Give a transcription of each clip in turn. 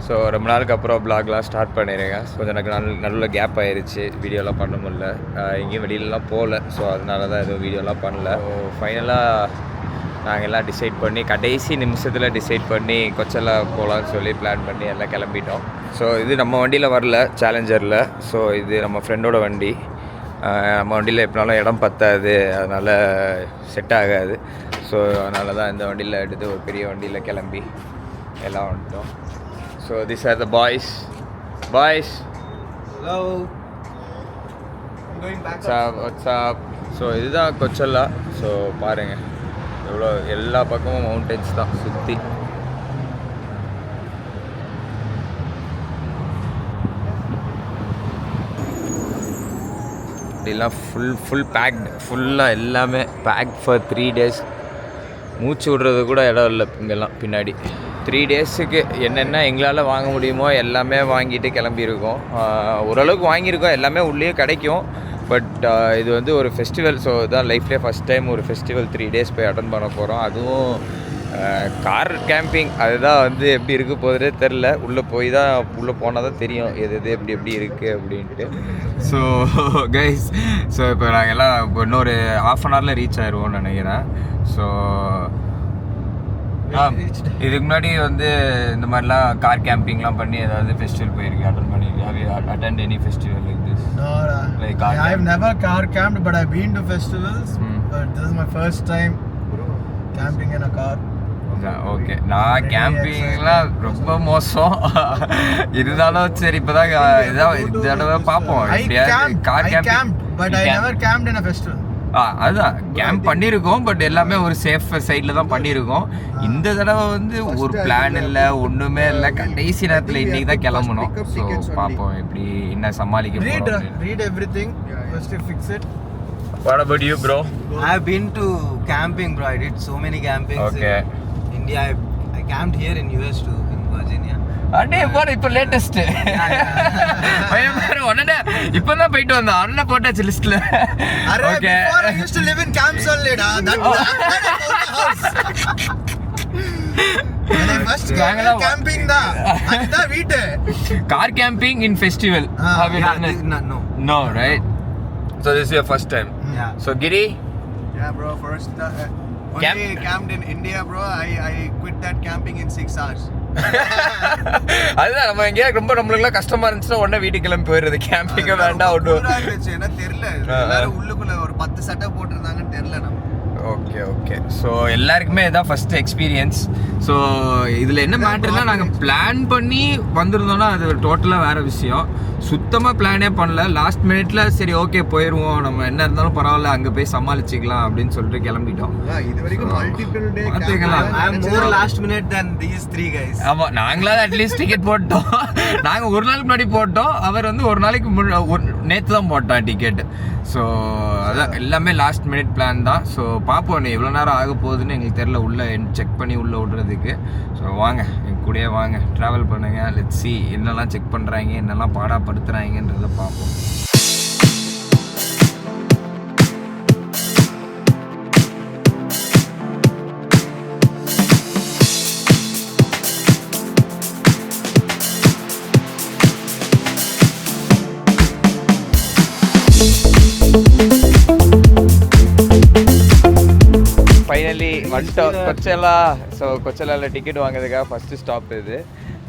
So ரொம்ப நாளுக்கு அப்புறம் வ்ளாக்லாம் ஸ்டார்ட் பண்ணியிருக்கேன். ஸோ எனக்கு நல்ல கேப் ஆயிடுச்சு, வீடியோலாம் பண்ண முடியல, எங்கேயும் வெளியிலலாம் போகல. ஸோ அதனால தான் எதுவும் வீடியோலாம் பண்ணல. ஸோ ஃபைனலாக நாங்கள் எல்லாம் டிசைட் பண்ணி கடைசி நிமிஷத்தில் டிசைட் பண்ணி கொச்சலா போகலான்னு சொல்லி பிளான் பண்ணி எல்லாம் கிளம்பிட்டோம். ஸோ இது நம்ம வண்டியில் வரல, சேலஞ்சரில். ஸோ இது நம்ம ஃப்ரெண்டோட வண்டி. நம்ம வண்டியில் எப்படினாலும் இடம் பத்தாது, அதனால் செட் ஆகாது. ஸோ அதனால தான் இந்த வண்டியில் எடுத்து ஒரு பெரிய வண்டியில் கிளம்பி எல்லாம் வந்துட்டோம். So this R the boys. Hello. I'm going back. What's up? So இதுதான் கொச்சல்லா. ஸோ பாருங்கள் எவ்வளோ, எல்லா பக்கமும் மவுண்டன்ஸ் தான் சுற்றி. இப்படிலாம் ஃபுல் பேக்டு, ஃபுல்லாக எல்லாமே பேக் ஃபார் 3 days. மூச்சு விடுறது கூட இடம் இல்லை இங்கெல்லாம் பின்னாடி. 3 daysக்கு என்னென்ன எங்களால் வாங்க முடியுமோ எல்லாமே வாங்கிட்டு கிளம்பியிருக்கோம். ஓரளவுக்கு வாங்கியிருக்கோம், எல்லாமே உள்ளே கிடைக்கும். பட் இது வந்து ஒரு ஃபெஸ்டிவல். ஸோ இதுதான் லைஃப்லேயே ஃபஸ்ட் டைம் ஒரு ஃபெஸ்டிவல் 3 days போய் அட்டன் பண்ண போகிறோம். அதுவும் கார் கேம்பிங். அதுதான் வந்து எப்படி இருக்க போகிறதே தெரில. உள்ளே போனால் தான் தெரியும் எது எப்படி இருக்குது அப்படின்ட்டு. ஸோ கைஸ், ஸோ இப்போ நாங்கள் எல்லாம் இன்னொரு 1/2 hourல ரீச் ஆயிடுவோம்னு நினைக்கிறேன். ஸோ இதுக்கு முன்னாடி வந்து இந்த மாதிரிலாம் கார் கேம்பிங்லாம் பண்ணி ஏதாவது ஃபெஸ்டிவல் போயிருக்கேன், அட்டன் பண்ணியிருக்கேன். Attend any festival like this? No, like I have never car camped, but I've been to festivals. But this is my first time camping in a car. Okay, நான் கேம்பிங்லாம் ரொம்ப மோசம். இருந்தாலும் சரி, இப்போதான் இதான் பார்ப்போம். I camped, but I never camped in a festival. அதுதான் camp பண்ணியிருக்கோம், பட் எல்லாமே ஒரு சேஃப் சைடில் தான் பண்ணியிருக்கோம். இந்த தடவை வந்து ஒரு பிளான் இல்லை, ஒன்றுமே இல்லை. கடைசி நேரத்தில் இன்னைக்கு தான் கிளம்பணும். ஸோ பார்ப்போம் எப்படி என்ன சமாளிக்க போகிறோம். Read everything, first fix it. What about you, bro? I have been to camping, bro. I did so many campings. Okay. In India, I camped here in US too, in Virginia. அண்ணே போற இப்போ latest உடனே இப்பதான் போயிட்டு வந்தோம். அண்ணன் போட்டாச்சு லிஸ்ட்ல. Okay. Before I used to live in camps only, da. That house. When I first came camping da. Adha வீட்டு. Car camping in festival. Have you done it? No, right? So this is your first time. Yeah. So Giri? Yeah, bro. First only camped in India, bro. I quit that camping in 6 hours. அதுதான் நம்ம எங்கேயா ரொம்ப நம்மளுக்குலாம் கஷ்டமா இருந்துச்சுன்னா உடனே வீட்டுக்கு கிளம்பி போயிடுறது. கேம்பிங்க வேண்டாம் ஒன்றும் என்ன தெரியல, எல்லாரும் உள்ளுக்குள்ள ஒரு 10 சட்டை போட்டிருந்தாங்கன்னு தெரியல நம்ம. ஓகே. ஸோ எல்லாருக்குமே இதான் ஃபர்ஸ்ட் எக்ஸ்பீரியன்ஸ். ஸோ இதில் என்ன மேட்டர்னா, நாங்கள் பிளான் பண்ணி வந்திருந்தோம்னா அது டோட்டலாக வேறு விஷயம். சுத்தமாக பிளானே பண்ணல. லாஸ்ட் மினிட்ல சரி ஓகே போயிடுவோம், நம்ம என்ன இருந்தாலும் பரவாயில்ல, அங்கே போய் சமாளிச்சிக்கலாம் அப்படின்னு சொல்லிட்டு கிளம்பிட்டோம். இது வரைக்கும் மல்டிபிள் டே பார்த்துக்கலாம். I am more last minute than these 3 guys. ஆமாம், நாங்களாவது அட்லீஸ்ட் டிக்கெட் போட்டோம். நாங்கள் ஒரு நாளுக்கு முன்னாடி போட்டோம், அவர் வந்து ஒரு நாளைக்கு நேற்று தான் போட்டோம் டிக்கெட். ஸோ அதான் எல்லாமே லாஸ்ட் மினிட் பிளான் தான். ஸோ பார்ப்போம் எவ்வளோ நேரம் ஆக போகுதுன்னு எங்களுக்கு தெரில உள்ளே செக் பண்ணி உள்ளே விடுறதுக்கு. ஸோ வாங்க எங்கள் கூடயே வாங்க, ட்ராவல் பண்ணுங்கள். லெட்ஸ் see என்னெல்லாம் செக் பண்ணுறாங்க, என்னெல்லாம் பாடாப்படுத்துகிறாங்கன்றதை பார்ப்போம். ஃபைனலி வந்துட்டோம் கொச்சலா. ஸோ கொச்சலாவில் டிக்கெட் வாங்குறதுக்காக ஃபஸ்ட்டு ஸ்டாப் இது.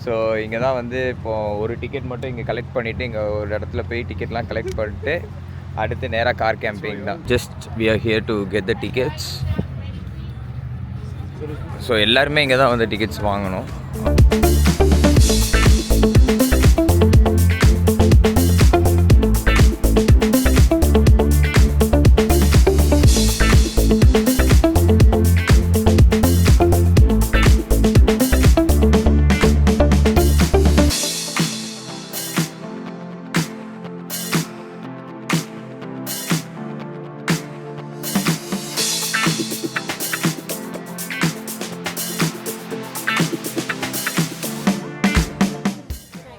ஸோ இங்கே தான் வந்து இப்போது ஒரு டிக்கெட் மட்டும் இங்கே கலெக்ட் பண்ணிவிட்டு இங்கே ஒரு இடத்துல போய் டிக்கெட்லாம் கலெக்ட் பண்ணிட்டு அடுத்து நேராக கார் கேம்பிங் தான். Just we are here to get the tickets. So எல்லாருமே இங்கே தான் வந்து டிக்கெட்ஸ் வாங்கணும்.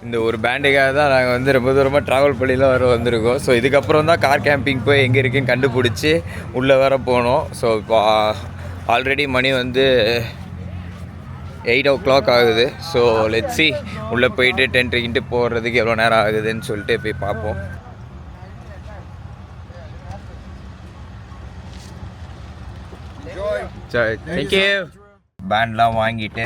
இந்த ஒரு பேண்டுக்காக தான் நாங்கள் வந்து ரொம்ப தூரமாக ட்ராவல் பண்ணிலாம் வந்திருக்கோம். ஸோ இதுக்கப்புறம் தான் கார் கேம்பிங் போய் எங்கே இருக்குன்னு கண்டுபிடிச்சி உள்ளே வர போனோம். ஸோ இப்போ ஆல்ரெடி மணி வந்து 8 o'clock ஆகுது. ஸோ லெட்ஸ் see உள்ளே போயிட்டு டென்ட் கிட்டு போகிறதுக்கு எவ்வளோ நேரம் ஆகுதுன்னு சொல்லிட்டு போய் பார்ப்போம். தேங்க்யூ. பேண்ட்லாம் வாங்கிட்டு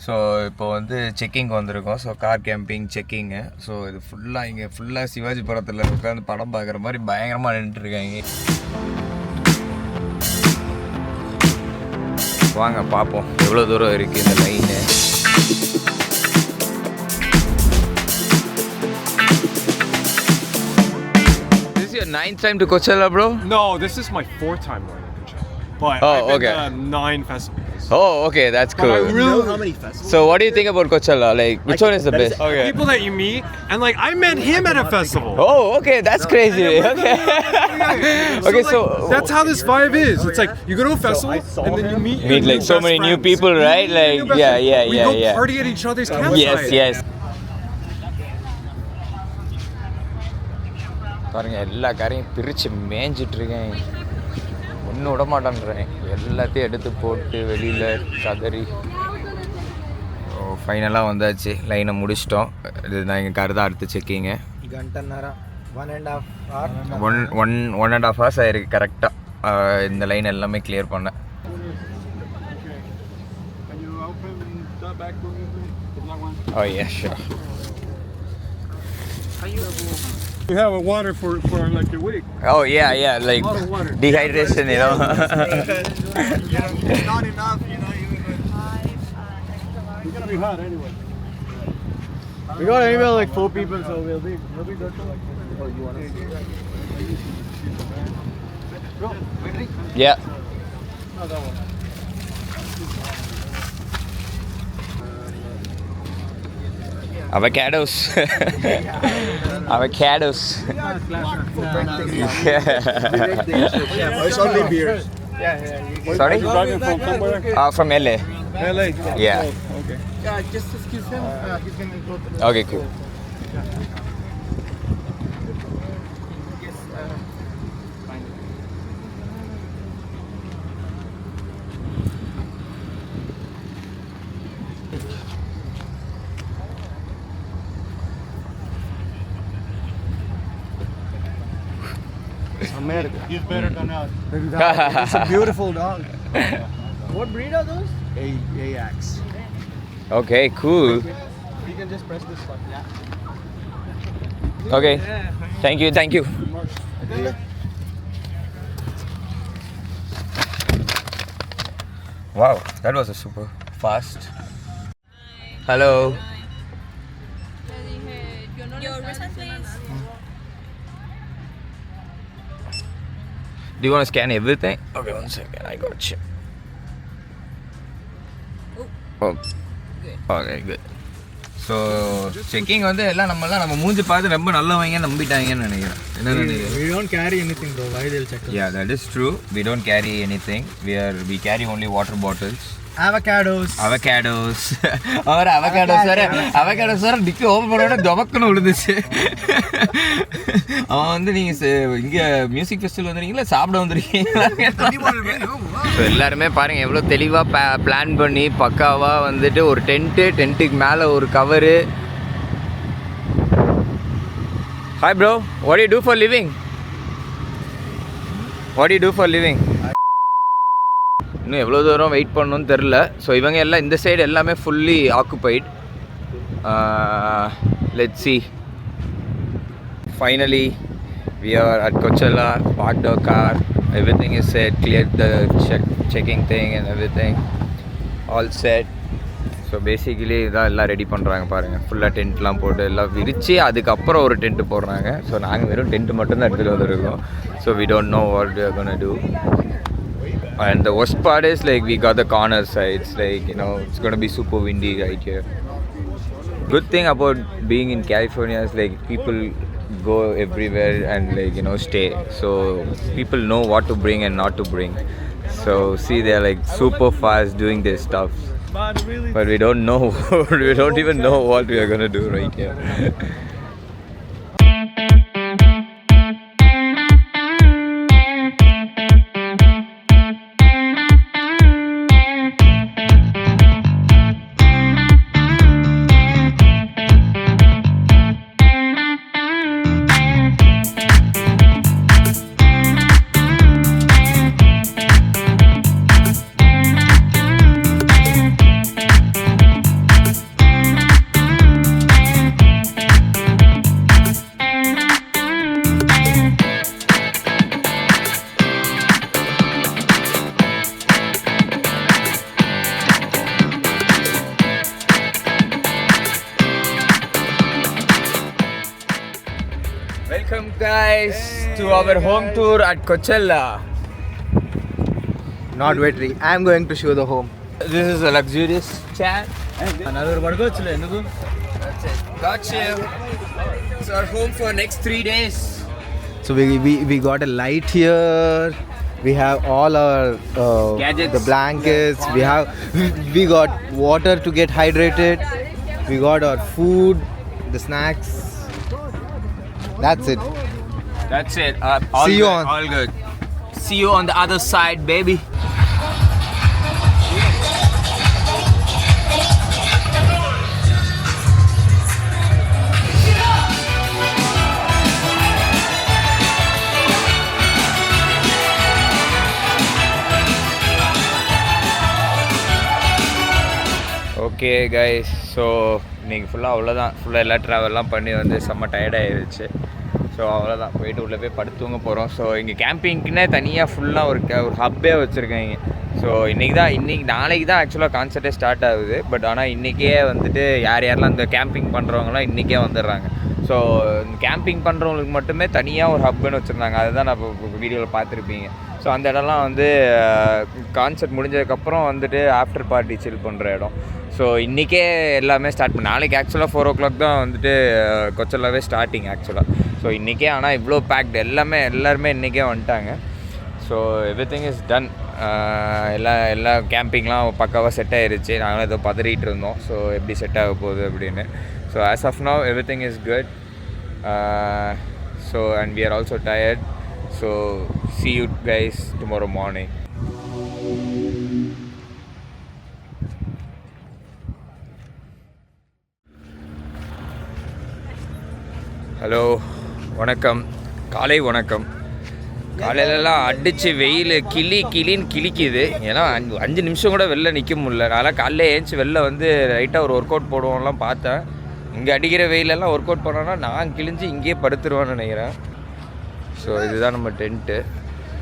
ஸோ இப்போ வந்து செக்கிங் வந்திருக்கோம். So car camping checking. So இது ஃபுல்லாக இங்கே ஃபுல்லாக சிவாஜி படத்தில் உட்காந்து படம் பார்க்குற மாதிரி பயங்கரமாக நின்றுட்டுருக்காங்க. வாங்க பார்ப்போம் எவ்வளோ தூரம் இருக்குது இந்த line. This is your 9th time to Coachella, bro? No, this is my 4th time going to Coachella. But Oh, I've been okay. to 9 festivals. Oh, okay, that's But I cool. really How many festivals? So what do you think about Coachella? Like, which one is the best? Okay. people that you meet, and like I met him at a festival. Oh, okay, that's crazy. Okay. Okay, so That's how this vibe is. It's like you go to a festival and then you meet your like new so best many new friends. people, right? You meet Like, your best yeah, friends. yeah, We yeah, go yeah. party at each other's campsite. Yes, yes. பாருங்க எல்லா காரையும் பிரித்து மேய்ஞ்சிட்டு இருக்கேன். ஒன்றும் விட மாட்டேன்றேன். எல்லாத்தையும் எடுத்து போட்டு வெளியில் கதறி. ஃபைனலாக வந்தாச்சு. லைனை முடிச்சிட்டோம். இது நான் எங்கள் கார் தான் அடுத்து செக்கிங்க. Gantannara, 1.5 hours. One and half hours ஆயிருக்கு கரெக்டாக இந்த லைன் எல்லாமே கிளியர் பண்ணேன். Can you open that back door? The black one. Oh yeah, sure. You have a water for like a week. Oh yeah, like A lot of water. dehydration, you know. It's not enough, you know. It's gonna be hot anyway. We got anywhere like 4 people, so we'll be good. Oh, you want to? Yeah. Avocados. Avocados. It's only beers. Sorry? You driving from somewhere? From LA. LA. Yeah. Okay. Yeah, just excuse him. He's gonna go to the... Okay, cool. America. He's better than us. It's a beautiful dog. What breed are those? Ajax. Okay, cool. You can just press this button. Okay. Thank you. Wow, that was a super fast. Hello. Your wristband, please. Do you want to scan everything? Okay, one second. I got you. Oh. Okay, good. So checking வந்து எல்லாம் நம்ம மூஞ்சி பார்த்து ரொம்ப நல்லவங்க நம்பிட்டாங்கன்னு நினைக்கிறேன். என்ன நினைக்கிறேன்? We don't carry anything though. Why they'll check us? Yeah, that is true. We don't carry anything. We carry only water bottles. Avocados. Our avocados வேற டிக்கி ஓப்பன் பண்ணோட ஜொபக்குன்னு விழுந்துச்சு. அவன் வந்து நீங்கள் இங்கே மியூசிக் ஃபெஸ்டிவல் வந்துருக்கீங்களா சாப்பிட வந்துருக்கீங்களா? ஸோ எல்லாருமே பாருங்கள் எவ்வளோ தெளிவாக பிளான் பண்ணி பக்காவாக வந்துட்டு ஒரு டென்ட்டுக்கு மேலே ஒரு cover. Hi bro, what you do for living? இன்னும் எவ்வளோ தூரம் வெயிட் பண்ணணும்னு தெரில. ஸோ இவங்க எல்லாம் இந்த சைடு எல்லாமே fully occupied. Let's see. Finally we are at Coachella, parked our car, everything is set, cleared the checking thing and everything, all set. So basically இதான் எல்லாம் ரெடி பண்ணுறாங்க பாருங்கள். ஃபுல்லாக டென்ட்லாம் போட்டு எல்லாம் விரித்து அதுக்கப்புறம் ஒரு டென்ட்டு போடுறாங்க. ஸோ நாங்கள் வெறும் டென்ட்டு மட்டும்தான் எடுத்துகிட்டு வந்துருக்கோம். So we don't know what we are gonna do. And the worst part is like we got the corner sides, like you know it's gonna be super windy right here. Good thing about being in California is like people go everywhere and like you know stay, so people know what to bring and not to bring. So see, they're like super fast doing their stuff, but we don't know. We don't even know what we are gonna do right here. guys to our home tour at Coachella. Not waiting. I am going to show the home. This is a luxurious chair. Another bargochile enduku. That's it. Gotcha. It's our home for next 3 days. So we got a light here. We have all our Gadgets. the blankets. We got water to get hydrated. We got our food, the snacks. That's it. That's it. All See you good, on- all good. See you on the other side, baby. Okay guys, so இன்றைக்கி ஃபுல்லாக அவ்வளோதான். ஃபுல்லாக எல்லா ட்ராவல்லாம் பண்ணி வந்து செம்ம டயர்டாகிடுச்சு. So அவ்வளோதான், போயிட்டு உள்ளே போய் படுத்துங்க போகிறோம். ஸோ இங்கே கேம்பிங்க்குன்னே தனியாக ஃபுல்லாக ஒரு ஹப்பே வச்சுருக்காங்க. ஸோ நாளைக்கு தான் ஆக்சுவலாக கான்சர்ட்டே ஸ்டார்ட் ஆகுது. பட் ஆனால் இன்றைக்கே வந்துட்டு யாரெல்லாம் இந்த கேம்பிங் பண்ணுறவங்களாம் இன்றைக்கே வந்துடுறாங்க. ஸோ இந்த கேம்பிங் பண்ணுறவங்களுக்கு மட்டுமே தனியாக ஒரு ஹப்புன்னு வச்சுருந்தாங்க. அதுதான் நான் இப்போ வீடியோவில் பார்த்துருப்பீங்க. ஸோ அந்த இடம்லாம் வந்து கான்சர்ட் முடிஞ்சதுக்கப்புறம் வந்துட்டு ஆஃப்டர் பார்ட்டி சில் பண்ணுற இடம். ஸோ இன்றைக்கே எல்லாமே ஸ்டார்ட் பண்ண. நாளைக்கு ஆக்சுவலாக 4 o'clock தான் வந்துட்டு கொச்சல்லாவே ஸ்டார்டிங் ஆக்சுவலாக. ஸோ இன்றைக்கே ஆனால் இவ்வளோ பேக்டு எல்லாருமே இன்றைக்கே வந்துட்டாங்க. So everything is done. எல்லா கேம்பிங்லாம் பக்காவாக செட் ஆகிருச்சு. நாங்களும் ஏதோ பதறிட்டு இருந்தோம். ஸோ எப்படி செட் ஆக போகுது அப்படின்னு. So as of now everything is good. So and we are also tired. So see you guys tomorrow morning. Hello, வணக்கம், காலை வணக்கம். காலையிலலாம் அடித்து வெயில் கிளின்னு கிளிக்குது. ஏன்னா 5 நிமிஷம் கூட வெளில நிற்க முடியல. அதனால் காலையில் ஏஞ்சி வெளில வந்து லைட்டாக ஒரு ஒர்க் அவுட் போடுவோம்லாம் பார்த்தேன். இங்கே அடிக்கிற வெயிலெல்லாம் ஒர்க் அவுட் பண்ணோன்னா நான் கிழிஞ்சு இங்கேயே படுத்துருவேன்னு நினைக்கிறேன். ஸோ இதுதான் நம்ம டென்ட்டு.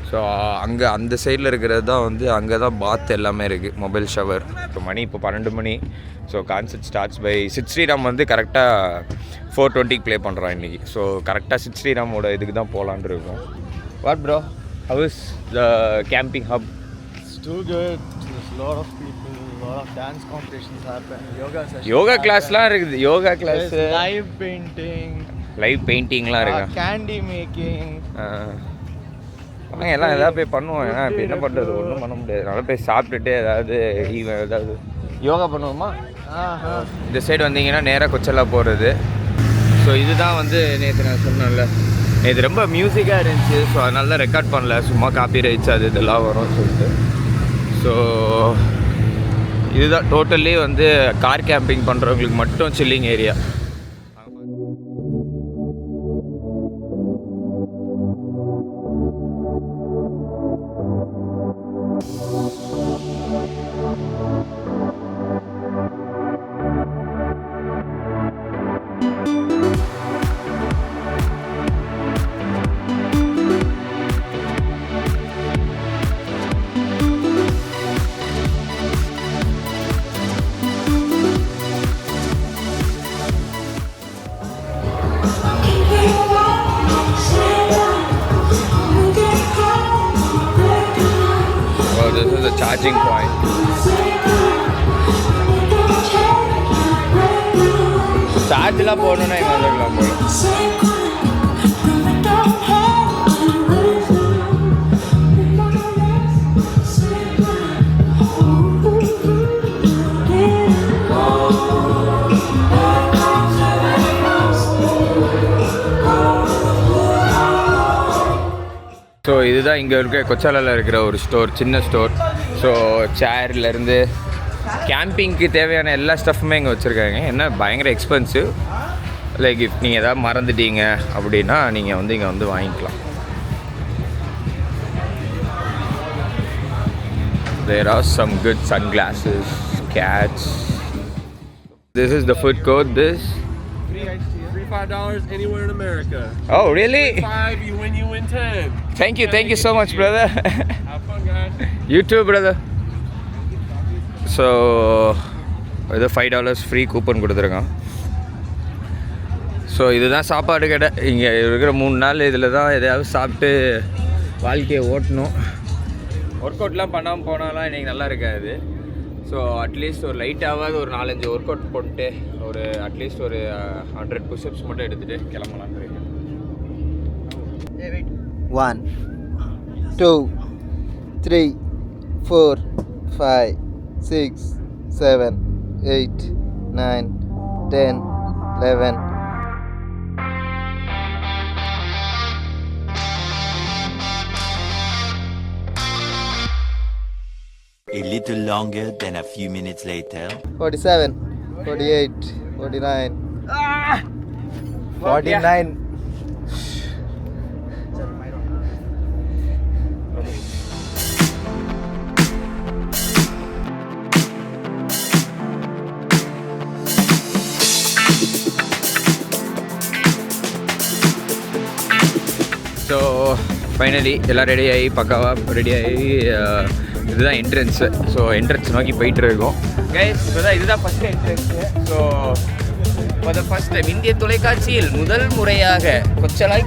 ஸோ அங்கே அந்த சைடில் இருக்கிறது தான் வந்து அங்கே தான் பாத் எல்லாமே இருக்குது, மொபைல் ஷவர். இப்போ மணி இப்போ 12 மணி. So concert starts by Sid Sriram வந்து கரெக்டாக 4:20 ப்ளே பண்ணுறான் இன்றைக்கி. ஸோ கரெக்டாக சித் ஸ்ரீராமோட இதுக்கு தான் போகலான் இருக்கோம். What bro, how is the camping hub? It's too good. There's a lot of people, a lot of dance competitions happen, yoga sessions. Yoga கிளாஸ்லாம் இருக்குது. Yoga class, There's live painting, live பெயிண்டிங்லாம் இருக்கா? candy making. வாங்க எல்லாம் எதாவது போய் பண்ணுவோம். ஏன்னா இப்போ என்ன பண்ணுறது, ஒன்றும் பண்ண முடியாது. நல்லா போய் சாப்பிட்டுட்டு ஏதாவது யோகா பண்ணுவோமா? இந்த சைடு வந்தீங்கன்னா நேராக கொச்சல்லா போகிறது. ஸோ இதுதான் வந்து நேற்று நான் சொன்னேன்ல, நேற்று ரொம்ப மியூசிக்காக இருந்துச்சு. ஸோ அதனால தான் ரெக்கார்ட் பண்ணல, சும்மா காப்பி ரைட்ஸ் அது இதெல்லாம் வரும்னு சொல்லிட்டு. ஸோ இதுதான் டோட்டலி வந்து கார் கேம்பிங் பண்ணுறவங்களுக்கு மட்டும் chilling area. This is a charging point. சார்ஜ்லாம் போடணுன்னா இங்கே வந்துடலாம் போல. ஸோ இதுதான் இங்கே இருக்க கொச்சாலாவில் இருக்கிற ஒரு ஸ்டோர், சின்ன ஸ்டோர். ஸோ சேர்லேருந்து கேம்பிங்க்கு தேவையான எல்லா ஸ்டஃப்புமே இங்கே வச்சுருக்காங்க. என்ன பயங்கர எக்ஸ்பென்சிவ். லைக் இஃப் நீங்கள் எதாவது மறந்துட்டீங்க அப்படின்னா நீங்கள் வந்து இங்கே வந்து வாங்கிக்கலாம். There are some good sunglasses, cats. This is the food court. This $5 anywhere in America. Oh, really? 5, you win 10. Thank you so much, brother. Have fun, guys. You too, brother. So இது $5 free coupon கொடுத்துருக்கான். So so இதுதான் சாப்பாடு கடை. இங்கே இருக்கிற 3 நாள் இதில் தான் எதையாவது சாப்பிட்டு வாழ்க்கையை ஓட்டணும். ஒர்க் அவுட்லாம் பண்ணாமல் போனாலாம் இன்றைக்கி நல்லா இருக்காது. ஸோ அட்லீஸ்ட் ஒரு லைட்டாவது ஒரு 4-5 ஒர்க் அவுட் போட்டு ஒரு அட்லீஸ்ட் ஒரு 100 புஷ்அப்ஸ் மட்டும் எடுத்துகிட்டு கிளம்பலான்னு இருக்கேன். 1 2 3 4 5 6 7 8 9 10 11. A little longer than a few minutes later. 47 48 49 49. So finally எல்லாம் ரெடியாகி பக்காவாக ரெடியாகி இதுதான் என்ட்ரன்ஸு. ஸோ என்ட்ரன்ஸ் நோக்கி போயிட்டு இருக்கோம் கைஸ். இப்போ தான் இதுதான் first entrance. So for the first time இந்திய தொலைக்காட்சியில் முதல் முறையாக கொச்சலாய்